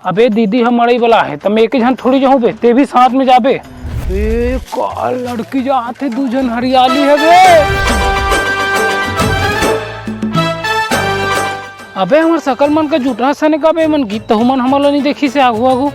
अबे दीदी हम मड़ई वाला है तो मैं एक जन थोड़ी जाऊँ बे, ते भी साथ में जाबे। ए का लड़की जाते दू जन हरियाली है बे। अबे हमार सकल मन का झूठा सने का बे मन गीत तो मन हमला नहीं देखी से आगू आगू।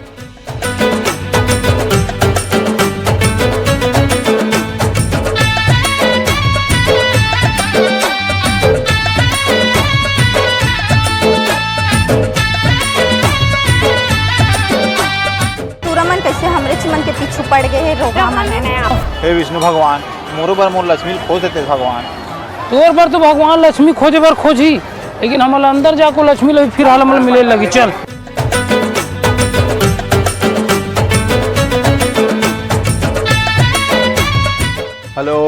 कैसे हमरे चिमन के पीछू पड़ गए है रोगा मन ने। हे विष्णु भगवान मोरो पर मोर लक्ष्मी खोज देते भगवान। तोर पर तो भगवान लक्ष्मी खोजे पर खोजी, लेकिन हमारे अंदर जाको लक्ष्मी लगी फिर हाल हमला मिले लगी। चल हेलो।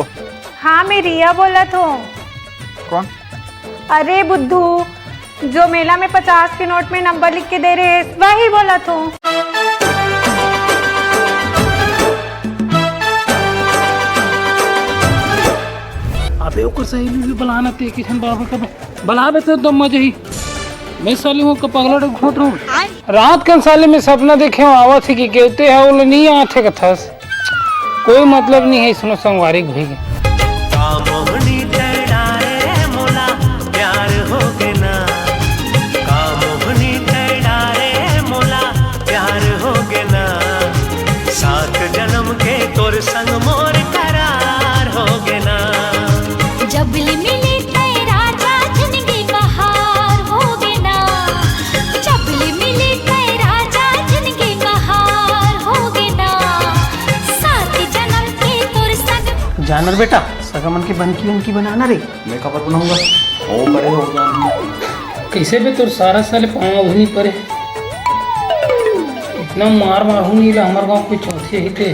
हाँ मैं रिया बोला तो। कौन? अरे बुद्धू जो मेला में 50 के नोट में नंबर लिख के दे रहे हैं वही बोला तो। अबे ओकर सहेली भी बुलाना ते किशन बाबा का बुलावे तो दम मजे ही। मैं साली हूँ पगला घोट रहूँ रात के साले में सपना देखे आवा थी कि कहते हैं वो नहीं आते कथस कोई मतलब नहीं है इसमें संगवारी घुई गए। जन्म के तोर संग मोर करार हो गे ना। जबली मिली तेरा राजा जिंदगी बहार हो गे ना। जबली मिली तेरा राजा जिंदगी बहार हो गे ना। सात जन्म के तोर संग। जानवर बेटा सगमन की बनकी उनकी बनाना रे मैं खबर बनाऊंगा। ओ बड़े हो गया कैसे भी तोर सारा साले पाँव नहीं पड़े इतना मार मार हूँ नहीं ला हमारे गाँव कोई चौथी ही थे।